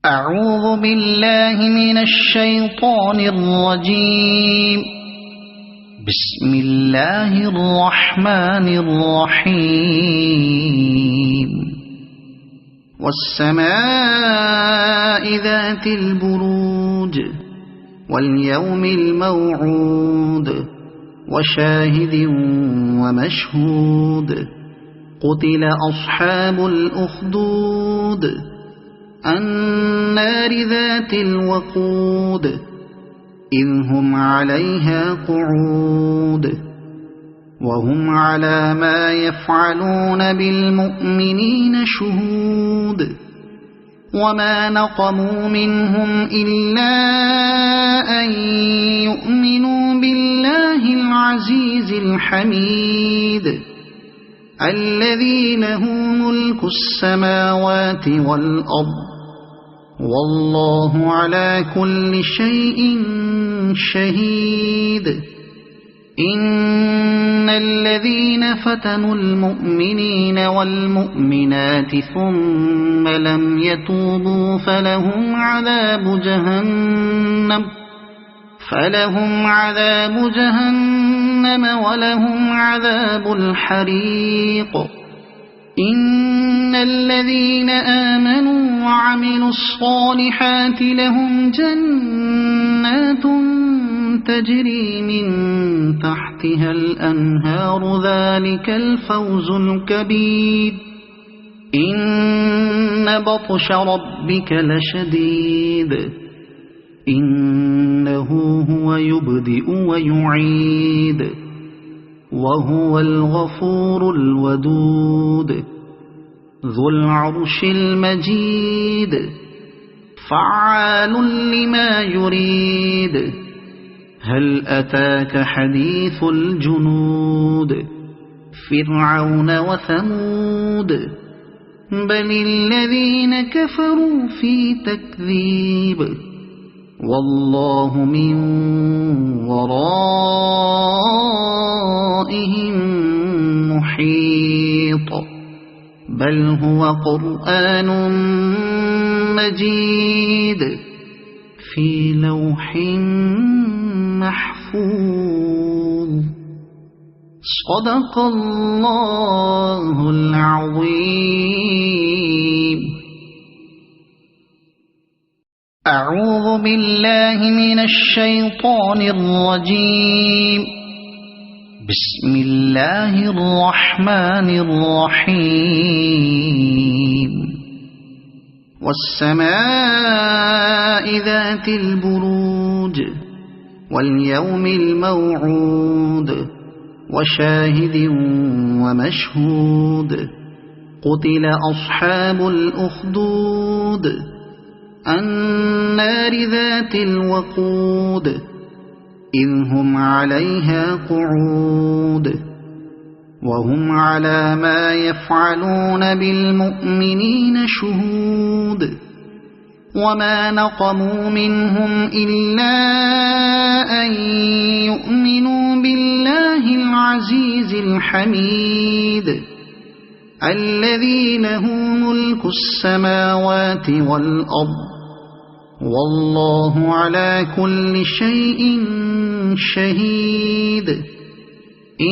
أعوذ بالله من الشيطان الرجيم. بسم الله الرحمن الرحيم. والسماء ذات البروج واليوم الموعود وشاهد ومشهود. قتل أصحاب الأخدود النار ذات الوقود إذ هم عليها قعود وهم على ما يفعلون بالمؤمنين شهود. وما نقموا منهم إلا أن يؤمنوا بالله العزيز الحميد الذي له ملك السماوات والأرض والله على كل شيء شهيد. إن الذين فتنوا المؤمنين والمؤمنات ثم لم يتوبوا فلهم عذاب جهنم ولهم عذاب الحريق. إن الذين آمنوا وعملوا الصالحات لهم جنات تجري من تحتها الأنهار ذلك الفوز الكبير. إن بطش ربك لشديد إنه هو يبدئ ويعيد وهو الغفور الودود ذو العرش المجيد فعال لما يريد. هل أتاك حديث الجنود فرعون وثمود بل الذين كفروا في تكذيب والله من ورائهم محيط. بل هو قرآن مجيد في لوح محفوظ. صدق الله العظيم. أعوذ بالله من الشيطان الرجيم. بسم الله الرحمن الرحيم. والسماء ذات البروج واليوم الموعود وشاهد ومشهود. قتل أصحاب الأخدود النار ذات الوقود إذ هم عليها قعود وهم على ما يفعلون بالمؤمنين شهود. وما نقموا منهم إلا أن يؤمنوا بالله العزيز الحميد الذي له ملك السماوات والأرض والله على كل شيء شهيد.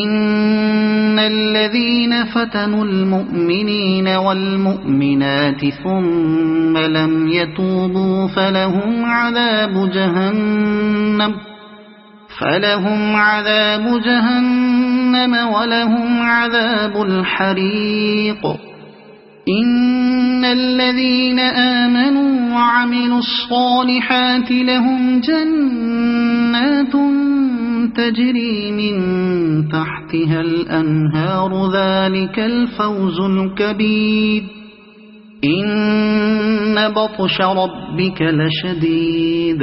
إن الذين فتنوا المؤمنين والمؤمنات ثم لم يتوبوا فلهم عذاب جهنم ولهم عذاب الحريق. إن الذين آمنوا وعملوا الصالحات لهم جنات تجري من تحتها الأنهار ذلك الفوز الكبير. إن بطش ربك لشديد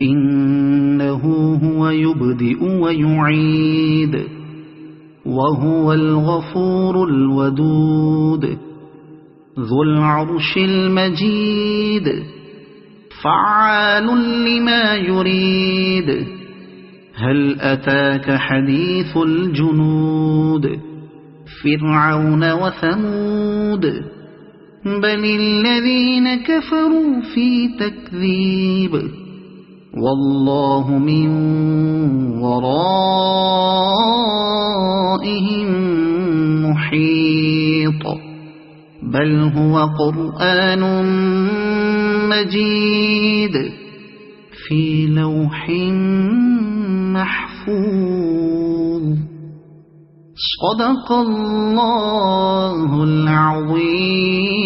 إنه هو يبدئ ويعيد وهو الغفور الودود ذو العرش المجيد فعال لما يريد. هل أتاك حديث الجنود فرعون وثمود بل الذين كفروا في تكذيب والله من ورائهم محيط بل هو قرآن مجيد في لوح محفوظ صدق الله العظيم.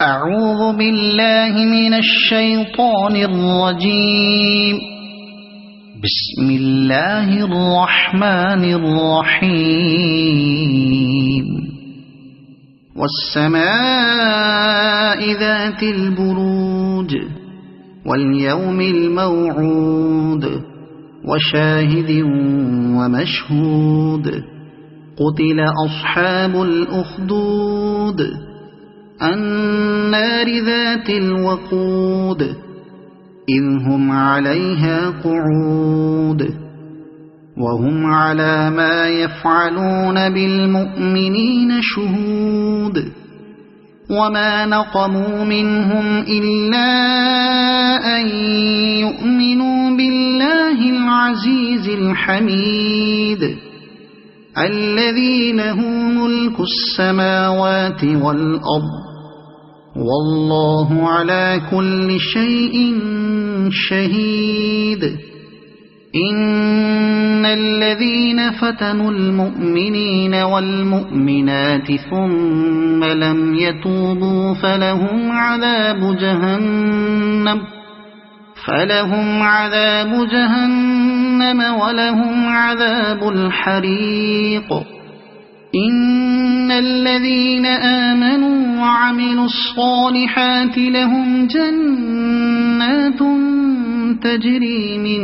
أعوذ بالله من الشيطان الرجيم. بسم الله الرحمن الرحيم. والسماء ذات البروج واليوم الموعود وشاهد ومشهود قتل أصحاب الأخدود النار ذات الوقود إذ هم عليها قعود وهم على ما يفعلون بالمؤمنين شهود وما نقموا منهم إلا أن يؤمنوا بالله العزيز الحميد الذي له ملك السماوات والأرض والله على كل شيء شهيد. إن الذين فتنوا المؤمنين والمؤمنات ثم لم يتوبوا فلهم عذاب جهنم ولهم عذاب الحريق. إن الذين آمنوا وعملوا الصالحات لهم جنات تجري من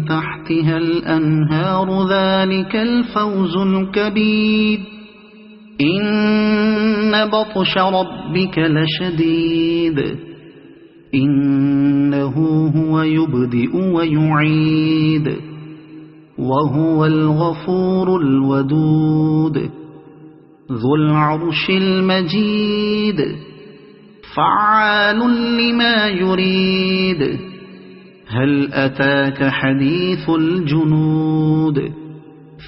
تحتها الأنهار ذلك الفوز الكبير. إن بطش ربك لشديد إنه هو يبدئ ويعيد وهو الغفور الودود ذو العرش المجيد فعال لما يريد. هل أتاك حديث الجنود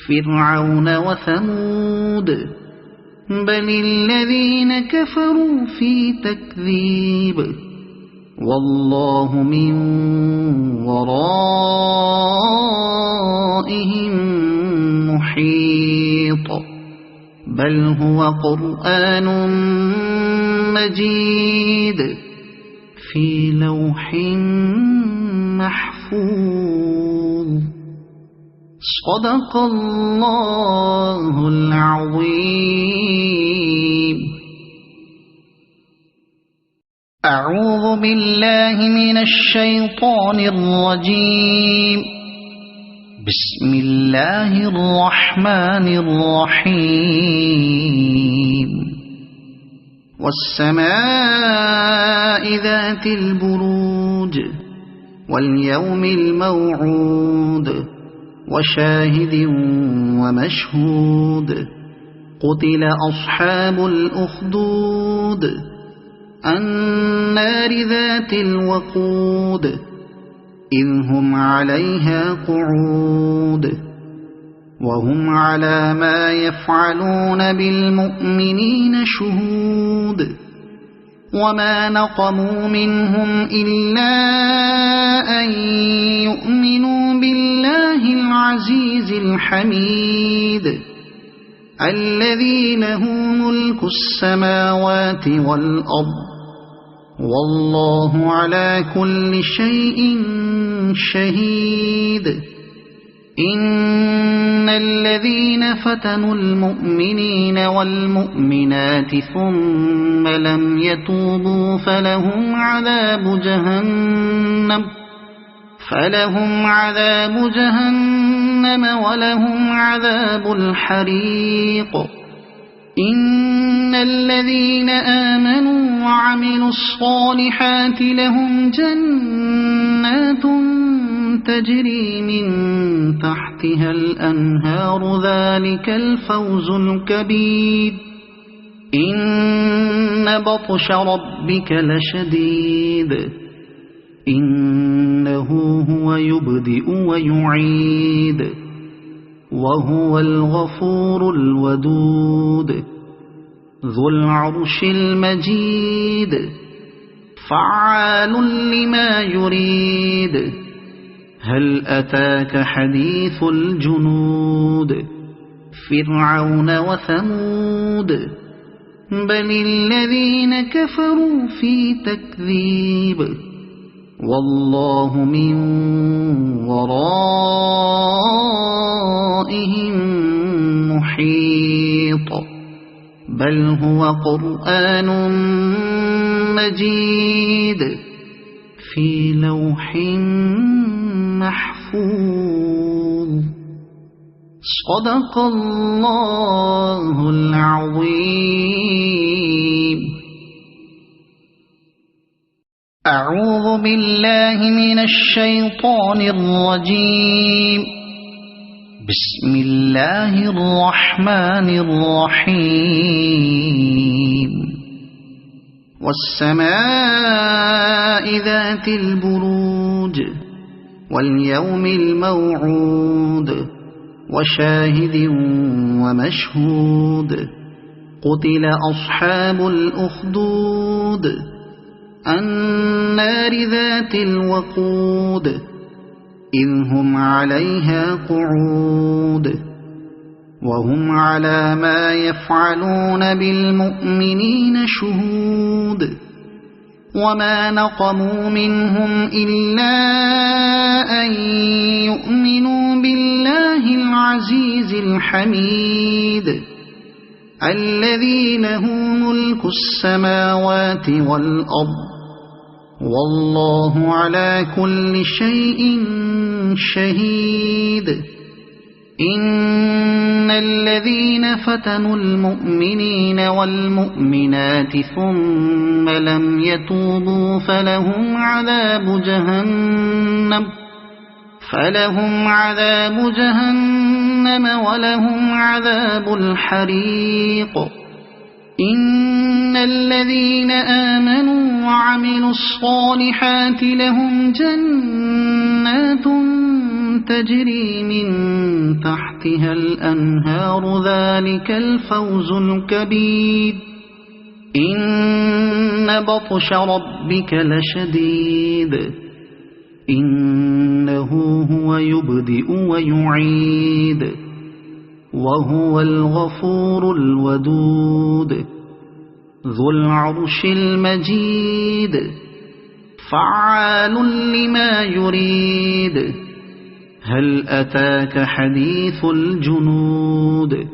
فرعون وثمود بل الذين كفروا في تكذيب والله من ورائهم محيط بل هو قرآن مجيد في لوح محفوظ صدق الله العظيم. أعوذ بالله من الشيطان الرجيم. بسم الله الرحمن الرحيم. والسماء ذات البروج واليوم الموعود وشاهد ومشهود قتل أصحاب الأخدود النار ذات الوقود إذ هم عليها قعود وهم على ما يفعلون بالمؤمنين شهود وما نقموا منهم إلا أن يؤمنوا بالله العزيز الحميد الذي له ملك السماوات والأرض والله على كل شيء شهيد. إن الذين فتنوا المؤمنين والمؤمنات ثم لم يتوبوا فلهم عذاب جهنم ولهم عذاب الحريق. إن الذين آمنوا وعملوا الصالحات لهم جنات تجري من تحتها الأنهار ذلك الفوز الكبير إن بطش ربك لشديد إنه هو يبدئ ويعيد وهو الغفور الودود ذو العرش المجيد فعال لما يريد هل أتاك حديث الجنود فرعون وثمود بل الذين كفروا في تكذيب والله من ورائهم محيط بل هو قرآن مجيد في لوح محفوظ صدق الله العظيم. أعوذ بالله من الشيطان الرجيم. بسم الله الرحمن الرحيم. والسماء ذات البروج واليوم الموعود وشاهد ومشهود قتل أصحاب الأخدود النار ذات الوقود إذ هم عليها قعود وهم على ما يفعلون بالمؤمنين شهود وما نقموا منهم إلا أن يؤمنوا بالله العزيز الحميد الذي له ملك السماوات والأرض والله على كل شيء شهيد. إن الذين فتنوا المؤمنين والمؤمنات ثم لم يتوبوا فلهم عذاب جهنم ولهم عذاب الحريق. إن الذين آمنوا وعملوا الصالحات لهم جنات تجري من تحتها الأنهار ذلك الفوز الكبير إن بطش ربك لشديد إنه هو يبدئ ويعيد وهو الغفور الودود ذو العرش المجيد فعال لما يريد هل أتاك حديث الجنود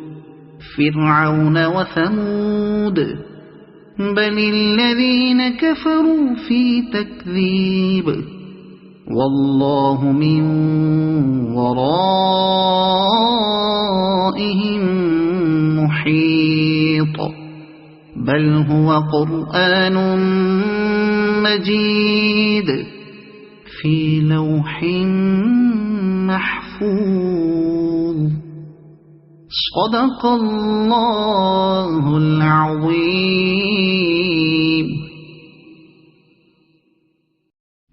فرعون وثمود بل الذين كفروا في تكذيب والله من ورائهم محيط بل هو قرآن مجيد في لوح محفوظ صدق الله العظيم.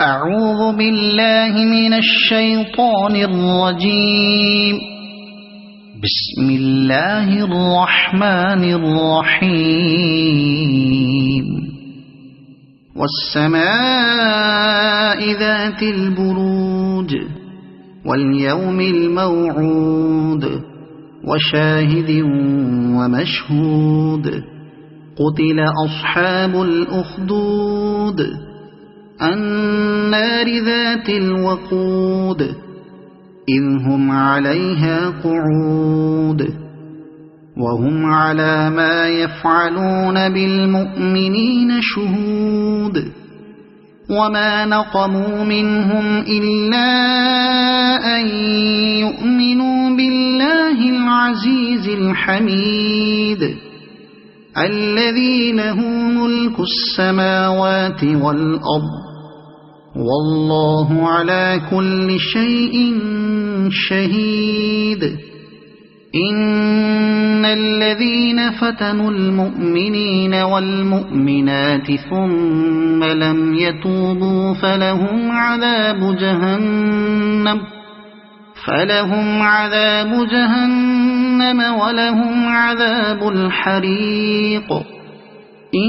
أعوذ بالله من الشيطان الرجيم. بسم الله الرحمن الرحيم. والسماء ذات البروج واليوم الموعود وشاهد ومشهود قتل أصحاب الأخدود النار ذات الوقود إذ هم عليها قعود وهم على ما يفعلون بالمؤمنين شهود وما نقموا منهم إلا أن يؤمنوا بالله العزيز الحميد الذي له ملك السماوات والأرض والله على كل شيء شهيد إن الذين فتنوا المؤمنين والمؤمنات ثم لم يتوبوا فلهم عذاب جهنم ولهم عذاب الحريق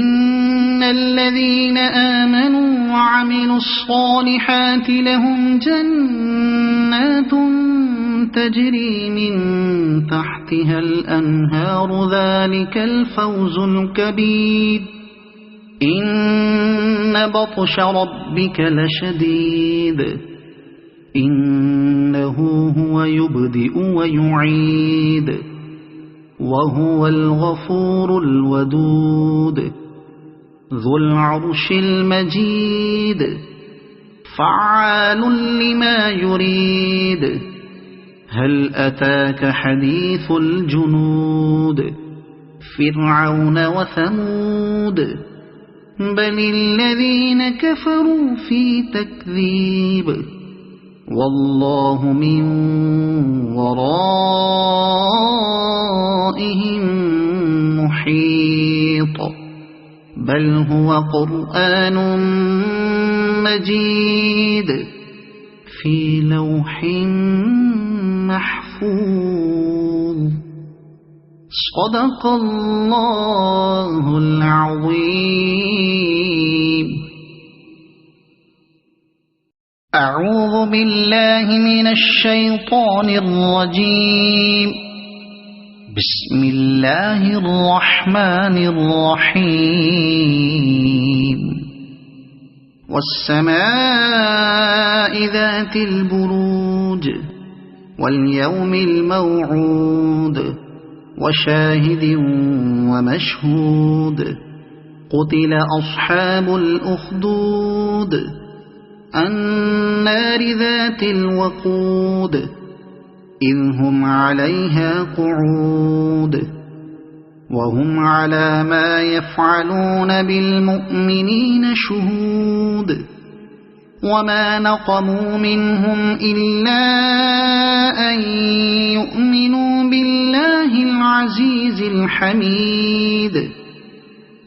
إن الذين آمنوا وعملوا الصالحات لهم جنات تجري من تحتها الأنهار ذلك الفوز الكبير إن بطش ربك لشديد إنه هو يبدئ ويعيد وهو الغفور الودود ذو العرش المجيد فعال لما يريد هل أتاك حديث الجنود فرعون وثمود بل الذين كفروا في تكذيب والله من ورائهم محيط بل هو قرآن مجيد في لوح محفوظ صدق الله العظيم. أعوذ بالله من الشيطان الرجيم. بسم الله الرحمن الرحيم. والسماء ذات البروج واليوم الموعود وشاهد ومشهود قتل أصحاب الأخدود النار ذات الوقود إذ هم عليها قعود وهم على ما يفعلون بالمؤمنين شهود وما نقموا منهم إلا أن يؤمنوا بالله العزيز الحميد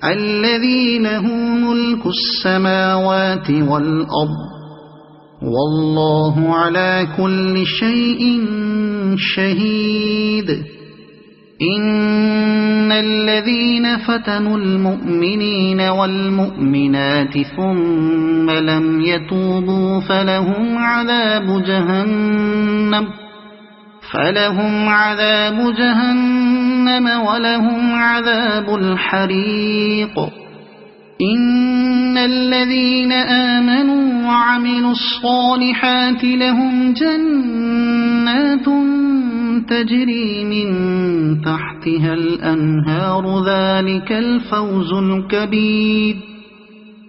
الذي له ملك السماوات والأرض والله على كل شيء شهيد إن الذين فتنوا المؤمنين والمؤمنات ثم لم يتوبوا فلهم عذاب جهنم ولهم عذاب الحريق إن الذين آمنوا وعملوا الصالحات لهم جنات تجري من تحتها الأنهار ذلك الفوز الكبير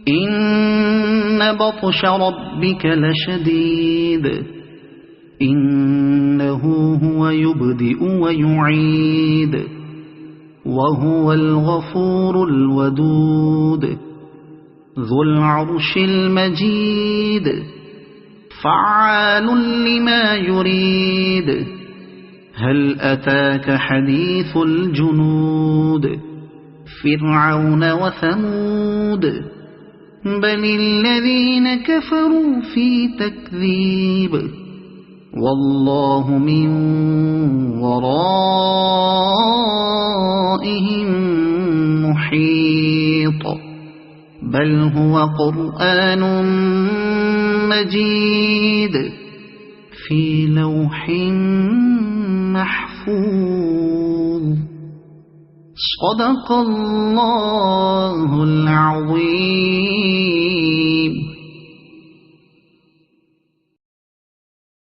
إن بطش ربك لشديد إنه هو يبدئ ويعيد وهو الغفور الودود ذو العرش المجيد فعال لما يريد هل أتاك حديث الجنود فرعون وثمود بل الذين كفروا في تكذيب والله من ورائهم محيط بل هو قرآن مجيد في لوح محفوظ صدق الله العظيم.